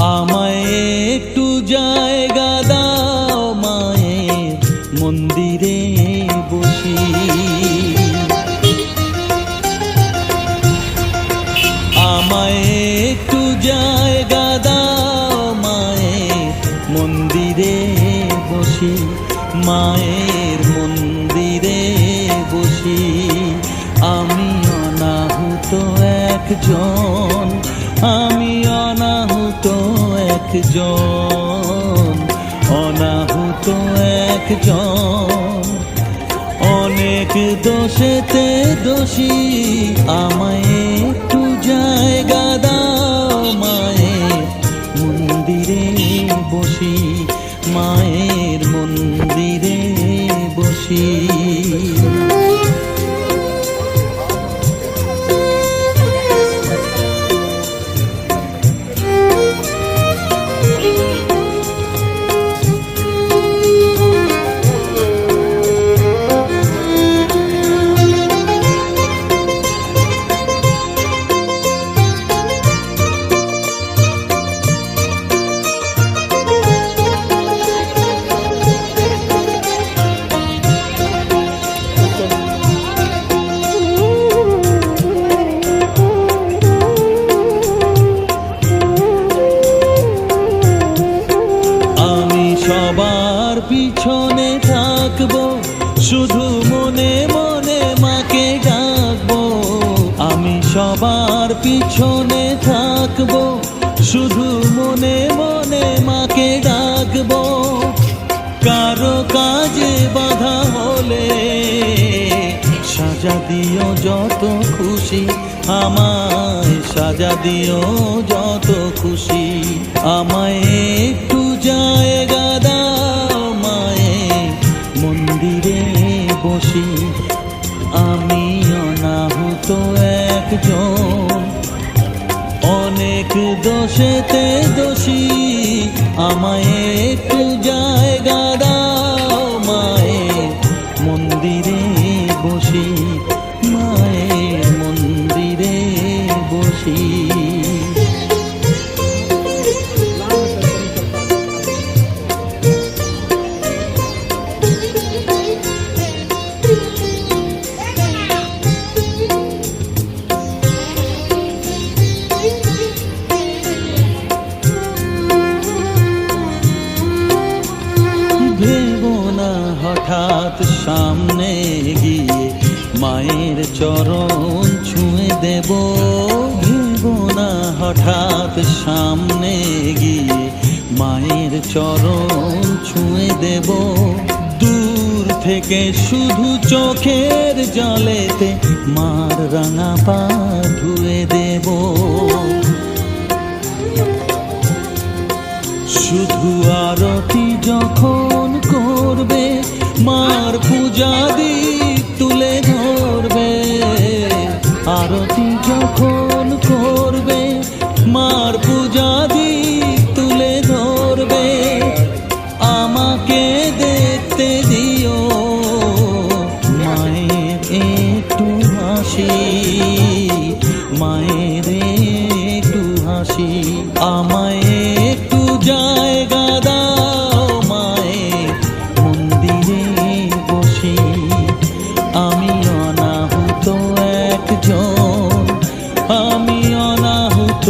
আমায় একটু জায়গা দাও মায়ের মন্দিরে বসি। আমায় একটু জায়গা দাও মায়ের মন্দিরে বসি, মায়ের মন্দিরে বসি। আমি অনাহুত একজন, আমি অনাহুত একজন, অনাহুত একজন। অনেক দোষেতে দোষী, আমায় একটু জায়গা দাও মায়ের মন্দিরে বসি, মায়ের মন্দিরে বসি। সবার পিছনে থাকবো, শুধু মনে মনে মাকে ডাকবো। আমি সবার পিছনে থাকবো, শুধু মনে মনে মাকে ডাকবো। কারো কাজে বাধা হলে সাজা দিও যত খুশি, আমায় সাজা দিও যত খুশি। আমায় একটু জায়গা দাও মায়ের মন্দিরে বসি। আমি অনাহুত একজন, অনেক দোষেতে দোষী। আমায় একটু জায়গা দাও মায়ের মন্দিরে বসি, মায়ের মন্দিরে বসি। ভেবো না হঠাৎ সামনে গিয়ে মায়ের চরণ ছুঁয়ে দেব। ভেবো না হঠাৎ সামনে গিয়ে মায়ের চরণ ছুঁয়ে দেব। দূর থেকে শুধু চোখের জলেতে মার রাঙা পা ধুয়ে দেব। শুধু আরতি যখন করবে, মার পূজা দীপ তুলে ধরবে। আরতি যখন করবে, মার পূজা দীপ তুলে ধরবে। আমাকে দেখতে দিও মায়ের একটু হাসি, মায়ের একটু হাসি। আমায় একটু জায়গা দাও মায়ের মন্দিরে বসি। আমি অনাহুত একজন, আমি অনাহুত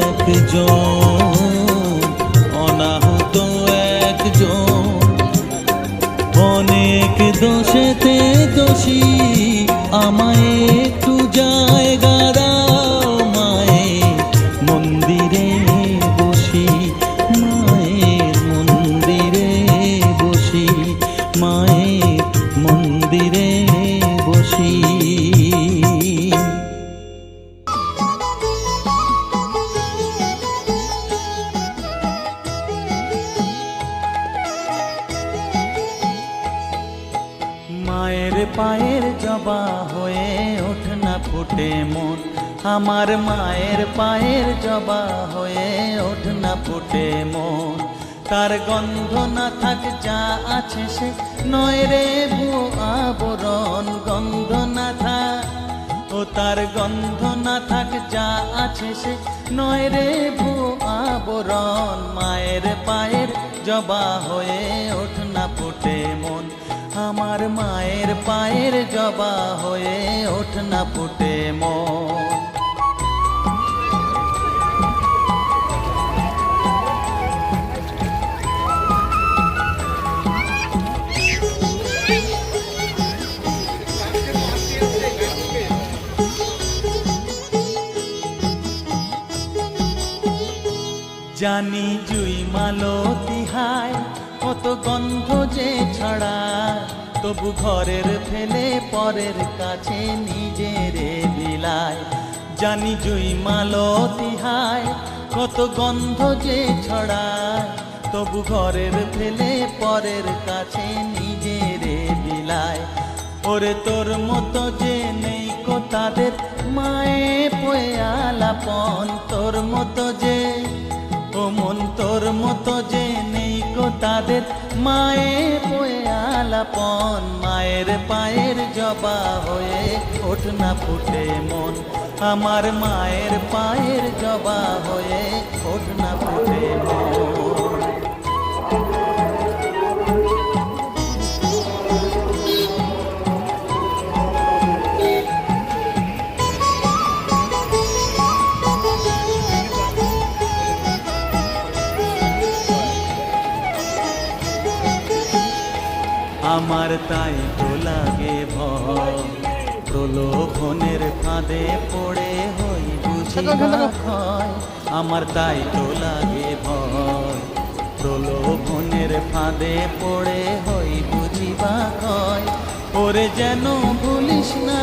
একজন, অনাহুত একজন। অনেক দোষেতে দোষী, আমায় একটু জায়গা দাও মায়ের মন্দিরে বসি, মায়ের মন্দিরে বসি, মায়ের মন্দিরে বসি। মায়ের পায়ের জবা হয়ে ওঠ না ফুটে মন, আমার মায়ের পায়ের জবা হয়ে ওঠ না ফুটে মন। তার গন্ধ না থাক যা আছে সে নয় রে ভুয়ো আবরণ। গন্ধ না থাক, ও তার গন্ধ না থাক যা আছে সে নয় রে ভুয়ো আবরণ, মায়ের পায়ের জবা হয়ে ওঠ না ফুটে মন, আমার মায়ের পায়ের জবা হয়ে ওঠ না ফুটে মন। জানি জুই মালতী হায় কত গন্ধ যে ছড়ায়, তবু ঘরের ফেলে পরের কাছে নিজেরে বিলায়। জানি জুই মালতী হায় কত গন্ধ যে ছড়ায়, তবু ঘরের ফেলে পরের কাছে নিজেরে বিলায়। ওরে তোর মতো যে নেই কো তাদের মায়ে পয়ে আলাপন, তোর মতো যে ও মন তোর মতো যে নেই কো তাদের মায়ে পয়ে আলাপন, মায়ের পায়ের জবা হয়ে ওঠ না ফুটে মন, আমার মায়ের পায়ের জবা হয়ে ওঠ না ফুটে মন। আমার তাই তো লাগে ভয়, প্রলোভনের ফাঁদে পড়ে হই বুঝি বা ক্ষয়। আমার তাই তো লাগে ভয়, প্রলোভনের ফাঁদে পড়ে হই বুঝি বা ক্ষয়। ওরে যেন ভুলিস না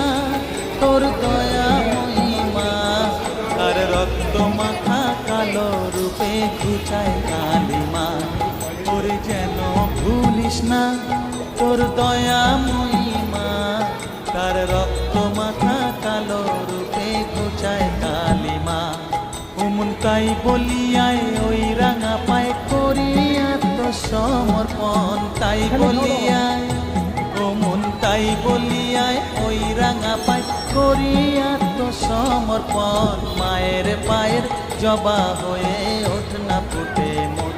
তোর দয়া মহিমা, তার রক্ত মাখা কালো রূপে ঘুচায় কালিমা। ওরে যেন ভুলিস না তোর দয়া মহিমা, তার রক্ত মাথা কালো রূপে ঘুচায় কালিমা। ওমন তাই বলিয়ায় ওই রাঙা পায় করি আত্মসমর্পণ, তাই বলিয়ায় ওমন তাই বলিয়ায় ওই রাঙা পায় করি আত্মসমর্পণ, মায়ের পায়ের জবা হয়ে ওঠ না ফুটে মন।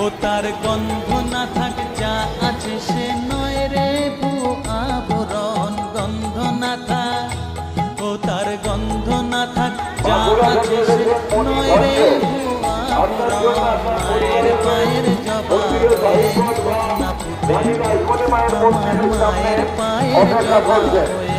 ও তার গন্ধ না থাক যা আছে সে নয় রে ভুয়ো আবরণ, গন্ধ না থাক ও তার গন্ধ না থাক যা আছে সে নয় রে ভুয়ো আবরণ, মায়ের পায়ের জবা হয়ে ওঠ না ফুটে মন, আমার মায়ের পায়ের জবা হয়ে